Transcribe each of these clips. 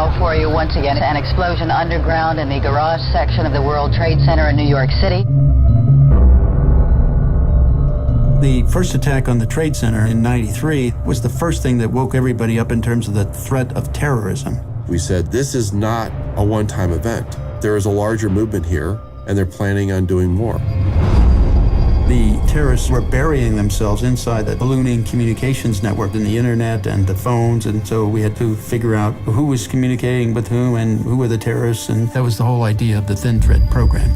now for you once again. An explosion underground in the garage section of the World Trade Center in New York City. The first attack on the Trade Center in '93 was the first thing that woke everybody up in terms of the threat of terrorism. We said, this is not a one-time event. There is a larger movement here, and they're planning on doing more. The terrorists were burying themselves inside the ballooning communications network and the internet and the phones, and so we had to figure out who was communicating with whom and who were the terrorists, and that was the whole idea of the Thin Thread program.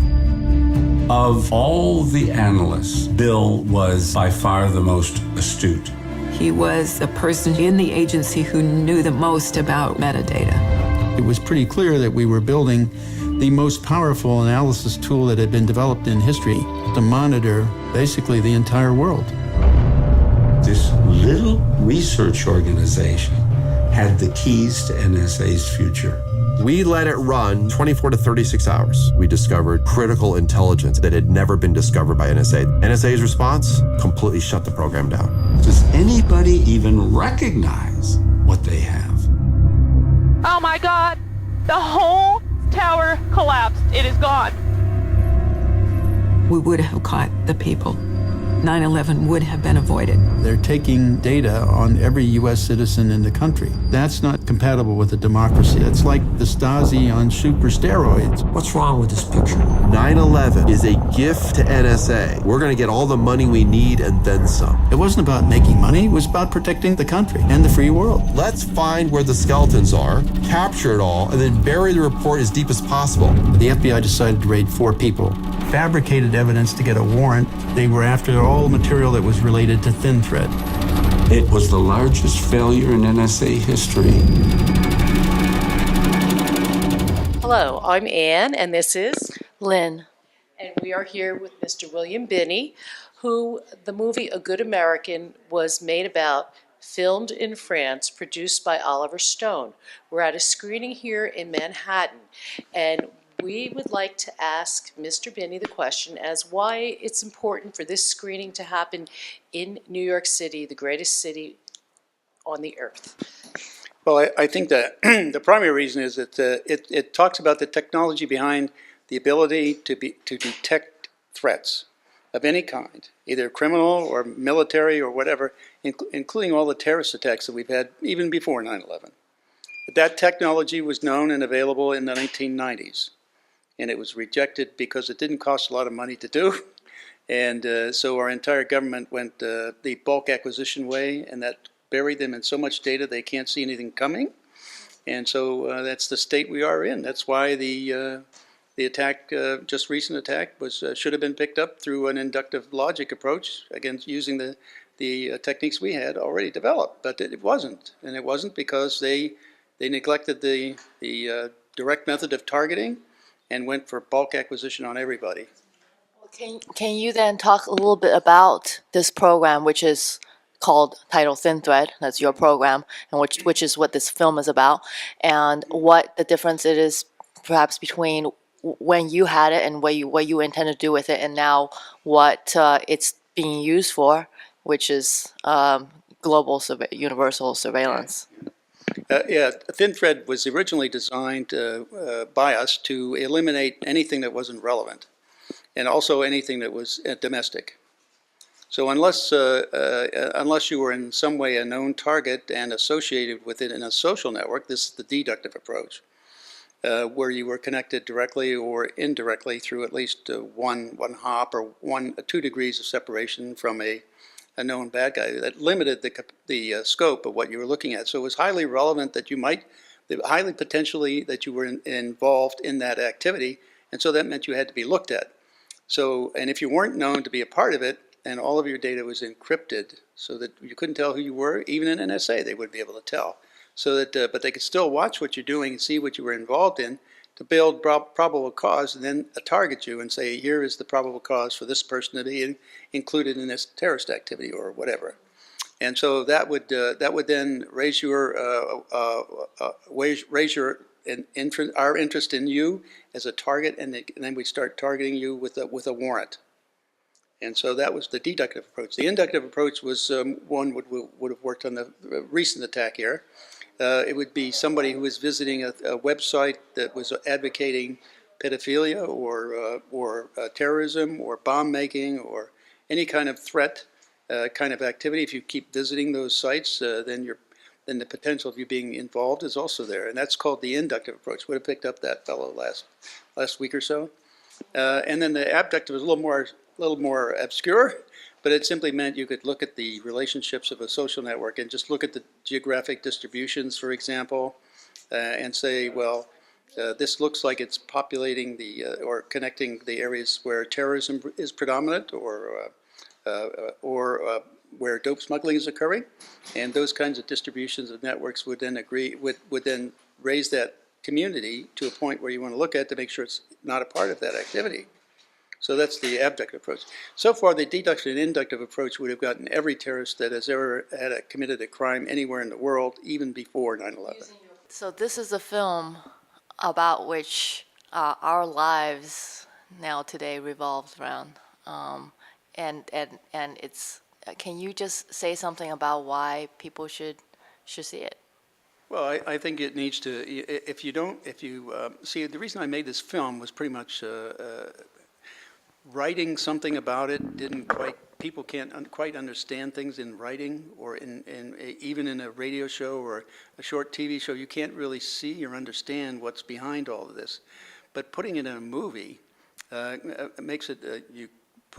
Of all the analysts, Bill was by far the most astute. He was the person in the agency who knew the most about metadata. It was pretty clear that we were building the most powerful analysis tool that had been developed in history to monitor basically the entire world. This little research organization had the keys to NSA's future. We let it run 24 to 36 hours. We discovered critical intelligence that had never been discovered by NSA. NSA's response completely shut the program down. Does anybody even recognize what they have? Oh my God, the whole tower collapsed. It is gone. We would have caught the people. 9/11 would have been avoided. They're taking data on every U.S. citizen in the country. That's not compatible with a democracy. It's like the Stasi on super steroids. What's wrong with this picture? 9/11 is a gift to NSA. We're going to get all the money we need and then some. It wasn't about making money. It was about protecting the country and the free world. Let's find where the skeletons are, capture it all, and then bury the report as deep as possible. The FBI decided to raid 4 people, fabricated evidence to get a warrant. They were after all material that was related to Thin Thread. It was the largest failure in NSA history. Hello, I'm Ann, and this is Lynn. And we are here with Mr. William Binney, who the movie A Good American was made about, filmed in France, produced by Oliver Stone. We're at a screening here in Manhattan, and we would like to ask Mr. Binney the question as why it's important for this screening to happen in New York City, the greatest city on the earth. Well, I think that the primary reason is that it talks about the technology behind the ability to detect threats of any kind, either criminal or military or whatever, including all the terrorist attacks that we've had even before 9/11. That technology was known and available in the 1990s. And it was rejected because it didn't cost a lot of money to do. And so our entire government went the bulk acquisition way, and that buried them in so much data they can't see anything coming. And so that's the state we are in. That's why the attack, just recent attack, was should have been picked up through an inductive logic approach, against using the techniques we had already developed. But it wasn't, and it wasn't because they neglected the direct method of targeting and went for bulk acquisition on everybody. Can you then talk a little bit about this program, which is called titled Thin Thread, that's your program, and which is what this film is about, and what the difference it is perhaps between when you had it and what you intend to do with it, and now what it's being used for, which is global universal surveillance. Yeah, Thin Thread was originally designed by us to eliminate anything that wasn't relevant, and also anything that was domestic. So unless you were in some way a known target and associated with it in a social network, this is the deductive approach, where you were connected directly or indirectly through at least one hop or 2 degrees of separation from a known bad guy. That limited the scope of what you were looking at. So it was highly relevant that highly potentially that you were involved in that activity, and so that meant you had to be looked at. So, and if you weren't known to be a part of it, and all of your data was encrypted so that you couldn't tell who you were, even in NSA they wouldn't be able to tell. So that, but they could still watch what you're doing and see what you were involved in to build probable cause, and then target you and say, here is the probable cause for this person to be included in this terrorist activity or whatever. And so that would then raise our interest in you as a target, and then we start targeting you with a warrant. And so that was the deductive approach. The inductive approach was one would have worked on the recent attack here, It would be somebody who was visiting a website that was advocating pedophilia or terrorism or bomb making or any kind of threat kind of activity. If you keep visiting those sites, then the potential of you being involved is also there, and that's called the inductive approach. Would have picked up that fellow last week or so. And then the abductive is a little more obscure, but it simply meant you could look at the relationships of a social network and just look at the geographic distributions, for example, and say, well, this looks like it's populating or connecting the areas where terrorism is predominant or where dope smuggling is occurring, and those kinds of distributions of networks would then would then raise that community to a point where you want to look at to make sure it's not a part of that activity. So that's the abductive approach. So far, the deductive and inductive approach would have gotten every terrorist that has ever committed a crime anywhere in the world, even before 9/11. So this is a film about which our lives now today revolves around, and it's. Can you just say something about why people should see it? Well, I think it needs to. If you see, the reason I made this film was pretty much writing something about it didn't quite. People can't quite understand things in writing or even in a radio show or a short TV show. You can't really see or understand what's behind all of this. But putting it in a movie makes it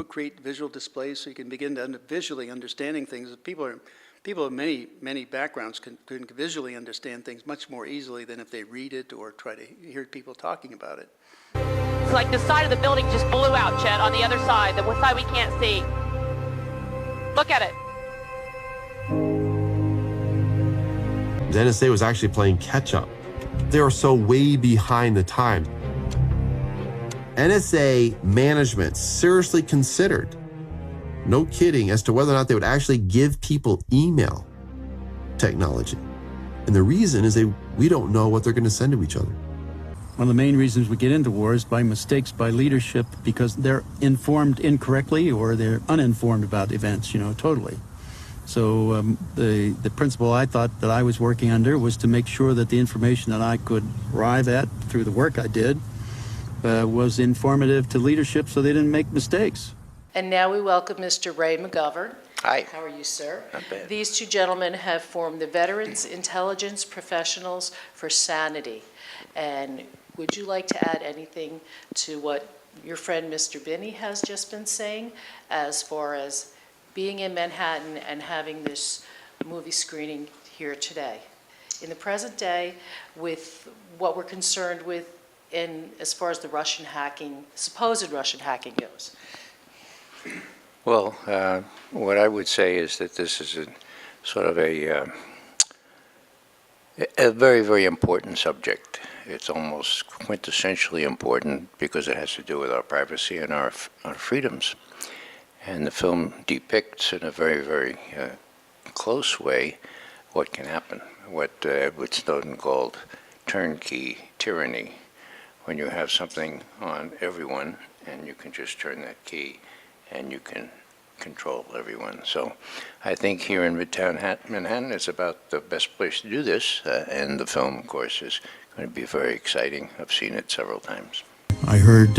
create visual displays so you can begin to visually understanding things. People of many backgrounds can visually understand things much more easily than if they read it or try to hear people talking about it. It's like the side of the building just blew out, Chet, on the other side, the side we can't see. Look at it. The NSA was actually playing catch up. They were so way behind the time. NSA management seriously considered, no kidding, as to whether or not they would actually give people email technology. And the reason is we don't know what they're going to send to each other. One of the main reasons we get into war is by mistakes by leadership because they're informed incorrectly or they're uninformed about events, totally. So the principle I thought that I was working under was to make sure that the information that I could arrive at through the work I did was informative to leadership so they didn't make mistakes. And now we welcome Mr. Ray McGovern. Hi. How are you, sir? Not bad. These two gentlemen have formed the Veterans Intelligence Professionals for Sanity. And would you like to add anything to what your friend Mr. Binney has just been saying as far as being in Manhattan and having this movie screening here today? In the present day, with what we're concerned with as far as the Russian hacking, supposed Russian hacking goes? Well, what I would say is that this is a very, very important subject. It's almost quintessentially important because it has to do with our privacy and our freedoms. And the film depicts in a very, very close way what can happen, what Edward Snowden called turnkey tyranny, when you have something on everyone and you can just turn that key and you can control everyone. So I think here in Midtown Manhattan is about the best place to do this, and the film, of course, is going to be very exciting. I've seen it several times. I heard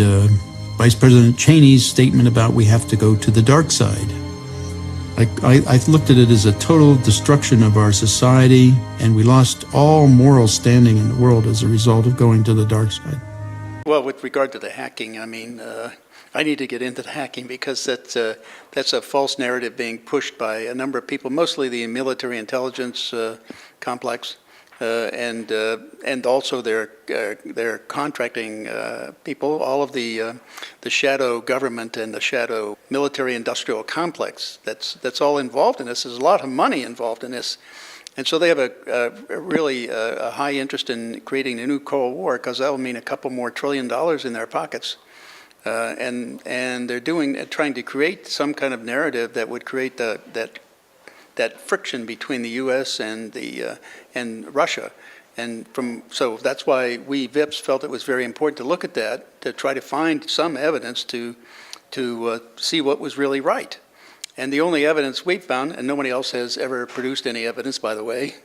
Vice President Cheney's statement about we have to go to the dark side. I looked at it as a total destruction of our society, and we lost all moral standing in the world as a result of going to the dark side. Well, with regard to the hacking, I mean, I need to get into the hacking because that's a false narrative being pushed by a number of people, mostly the military intelligence complex, and also their contracting people, all of the shadow government and the shadow military industrial complex. That's all involved in this. There's a lot of money involved in this. And so they have a really high interest in creating a new Cold War because that will mean a couple more $1 trillion in their pockets. And they're trying to create some kind of narrative that would create that friction between the U.S. and Russia. And so that's why we VIPs felt it was very important to look at that, to try to find some evidence to see what was really right. And the only evidence we've found, and nobody else has ever produced any evidence, by the way,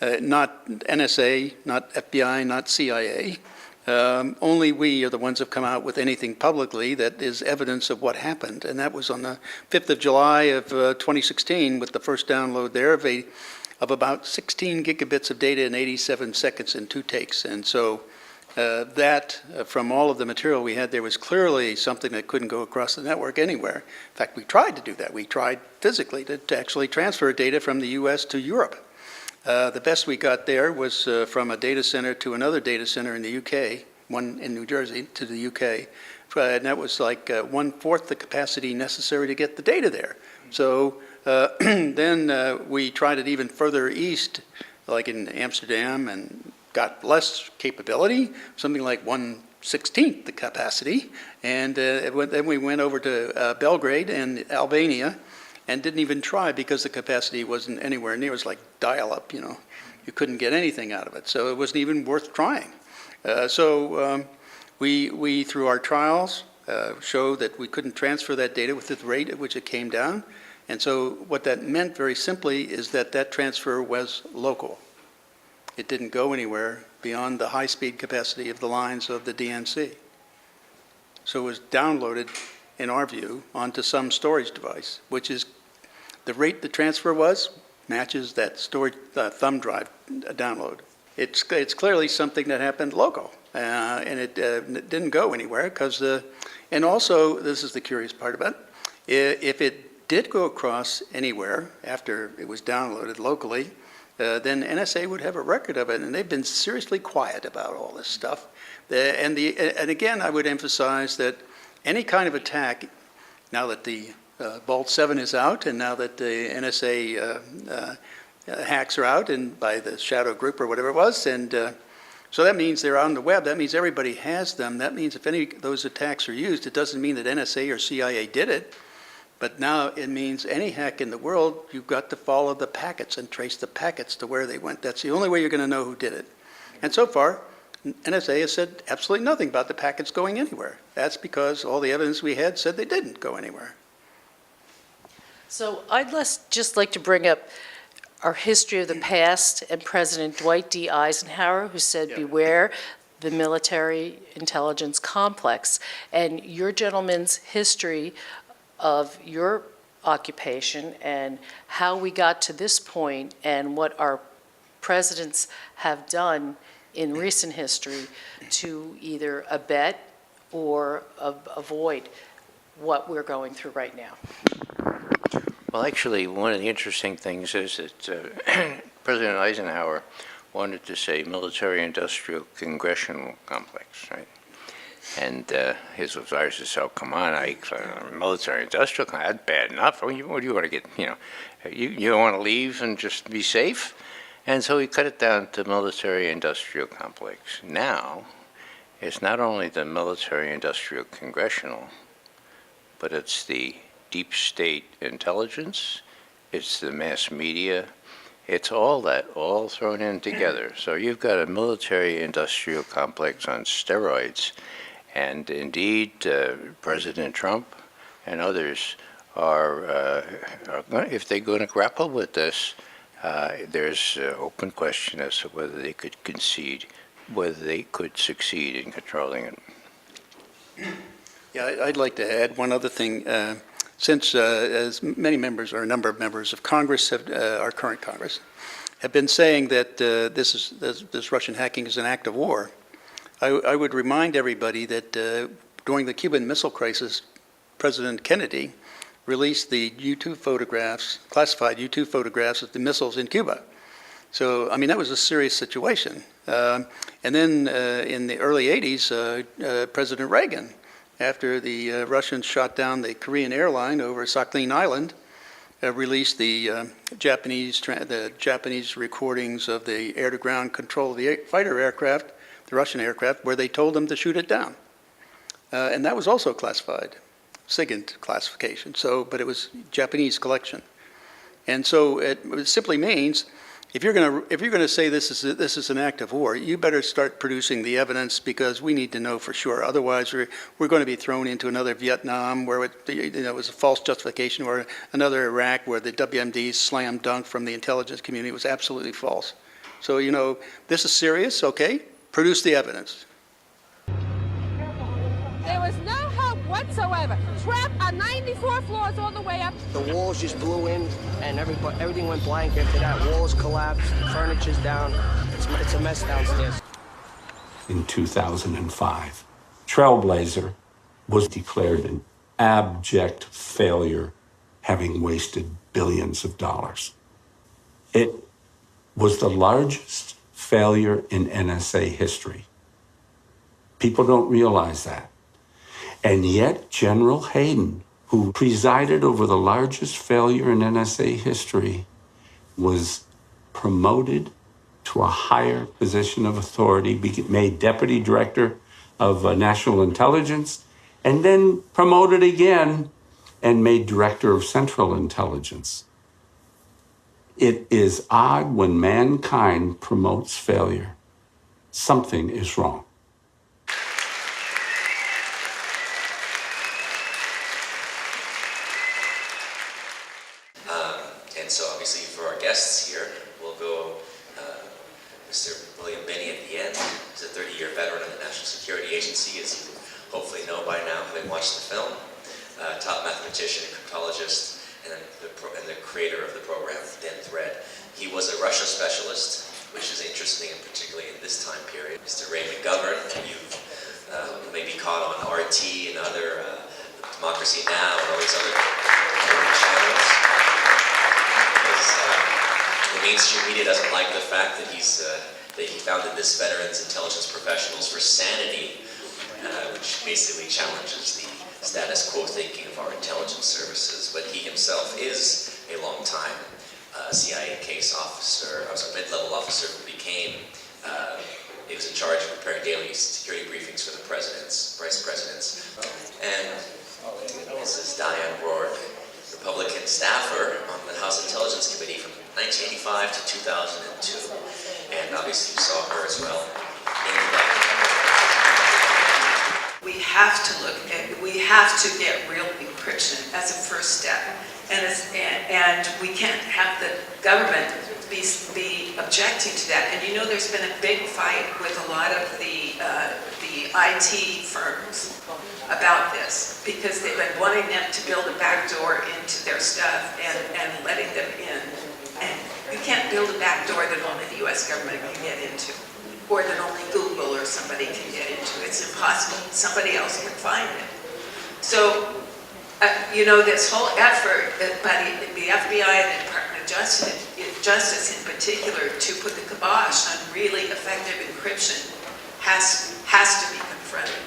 not NSA, not FBI, not CIA. Only we are the ones who have come out with anything publicly that is evidence of what happened. And that was on the 5th of July of 2016 with the first download there of about 16 gigabits of data in 87 seconds in 2 takes. And so from all of the material we had there was clearly something that couldn't go across the network anywhere. In fact, we tried to do that. We tried physically to actually transfer data from the US to Europe. The best we got there was from a data center to another data center in the UK, one in New Jersey to the UK. And that was like 1/4 the capacity necessary to get the data there. So then we tried it even further east, like in Amsterdam, and got less capability, something like 1/16 the capacity. And then we went over to Belgrade and Albania, and didn't even try because the capacity wasn't anywhere near. It was like dial-up, you know. You couldn't get anything out of it, so it wasn't even worth trying. We, through our trials, showed that we couldn't transfer that data with the rate at which it came down. And so what that meant very simply is that that transfer was local. It didn't go anywhere beyond the high-speed capacity of the lines of the DNC. So it was downloaded, in our view, onto some storage device, which is the rate the transfer was matches that storage thumb drive download. It's clearly something that happened local, and it didn't go anywhere because and also this is the curious part about it. If it did go across anywhere after it was downloaded locally, then NSA would have a record of it, and they've been seriously quiet about all this stuff. And again, I would emphasize that any kind of attack, now that the Vault 7 is out, and now that the NSA hacks are out, and by the shadow group or whatever it was, and so that means they're on the web. That means everybody has them. That means if any of those attacks are used, it doesn't mean that NSA or CIA did it, but now it means any hack in the world, you've got to follow the packets and trace the packets to where they went. That's the only way you're going to know who did it. And so far, NSA has said absolutely nothing about the packets going anywhere. That's because all the evidence we had said they didn't go anywhere. So I'd just like to bring up our history of the past and President Dwight D. Eisenhower, who said, beware the military intelligence complex. And your gentleman's history of your occupation and how we got to this point and what our presidents have done in recent history to either abet or avoid what we're going through right now. Well, actually, one of the interesting things is that President Eisenhower wanted to say military-industrial congressional complex, right? And his advisor said, "Oh, come on, military-industrial complex, that's bad enough. What do you want to get, you don't want to leave and just be safe?" And so he cut it down to military-industrial complex. Now, it's not only the military-industrial congressional, but it's the deep state intelligence, it's the mass media, it's all that, all thrown in together. So you've got a military-industrial complex on steroids, and indeed President Trump and others are if they're going to grapple with this, there's an open question as to whether they could succeed in controlling it. Yeah, I'd like to add one other thing. Since as many members, or a number of members of Congress, our current Congress, have been saying that this Russian hacking is an act of war, I would remind everybody that during the Cuban Missile Crisis, President Kennedy released the U-2 photographs, classified U-2 photographs of the missiles in Cuba. So, I mean, that was a serious situation. And then in the early 80s, President Reagan, after the Russians shot down the Korean airline over Sakhalin Island, released the Japanese recordings of the air-to-ground control of the fighter aircraft, the Russian aircraft, where they told them to shoot it down. And that was also classified, SIGINT classification. So, but it was Japanese collection, and so it simply means if you're going to say this is an act of war, you better start producing the evidence, because we need to know for sure. Otherwise, we're going to be thrown into another Vietnam where it was a false justification, or another Iraq where the WMD's slam dunk from the intelligence community was absolutely false. So, you know, this is serious, okay? Produce the evidence. There was no hope whatsoever. Trapped on 94 floors all the way up. The walls just blew in, and everything went blank after that. Walls collapsed, furniture's down. It's a mess downstairs. In 2005, Trailblazer was declared an abject failure, having wasted billions of dollars. It was the largest failure in NSA history. People don't realize that. And yet, General Hayden, who presided over the largest failure in NSA history, was promoted to a higher position of authority, made Deputy Director of National Intelligence, and then promoted again and made Director of Central Intelligence. It is odd when mankind promotes failure. Something is wrong. And so obviously for our guests here, we'll go Mr. William Binney at the end. He's a 30-year veteran of the National Security Agency, as you hopefully know by now, having watched the film. Top mathematician, cryptologist, and the creator of the program, Thin Thread. He was a Russia specialist, which is interesting, and particularly in this time period. Mr. Ray McGovern, you've maybe caught on RT and other Democracy Now! And all these other channels. The mainstream media doesn't like the fact that that he founded this Veterans Intelligence Professionals for Sanity, which basically challenges the status quo thinking of our intelligence services. But he himself is a long-time CIA case officer. I was a mid-level officer who he was in charge of preparing daily security briefings for the vice presidents. And Mrs. Diane Rourke, Republican staffer on the House Intelligence Committee from 1985 to 2002. And obviously you saw her as well. We have to get real encryption as a first step. And we can't have the government be objecting to that. And you know, there's been a big fight with a lot of the IT firms about this, because they've been wanting them to build a backdoor into their stuff and letting them in. And you can't build a backdoor that only the US government can get into, or that only Google or somebody can get into. It's impossible. Somebody else can find it. So, you know, this whole effort by the FBI and the Department of Justice in particular to put the kibosh on really effective encryption has to be confronted.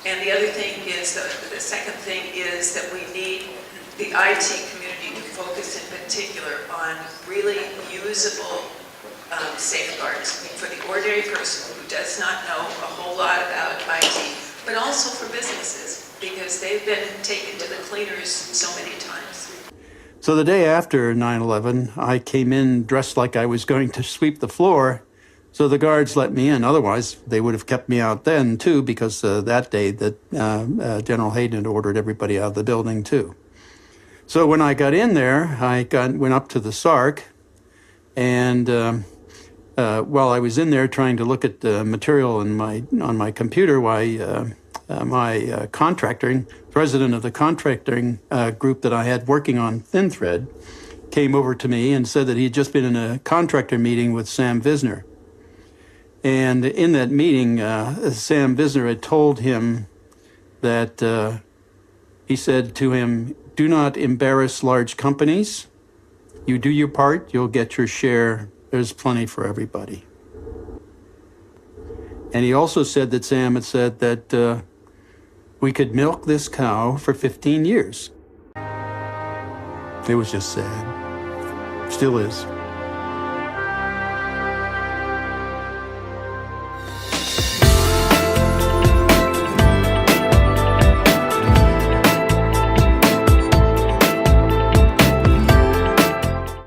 And the other thing is, the second thing is that we need the IT community to focus in particular on really usable safeguards for the ordinary person who does not know a whole lot about IT, but also for businesses, because they've been taken to the cleaners so many times. So the day after 9/11, I came in dressed like I was going to sweep the floor, so the guards let me in. Otherwise, they would have kept me out then, too, because that day that General Hayden had ordered everybody out of the building, too. So when I got in there, I went up to the SARC, and while I was in there trying to look at the material on my computer, my president of the contracting group that I had working on Thin Thread came over to me and said that he had just been in a contractor meeting with Sam Visner. And in that meeting, Sam Visner had told him that, he said to him, "Do not embarrass large companies. You do your part, you'll get your share. There's plenty for everybody." And he also said that Sam had said that we could milk this cow for 15 years. It was just sad. Still is.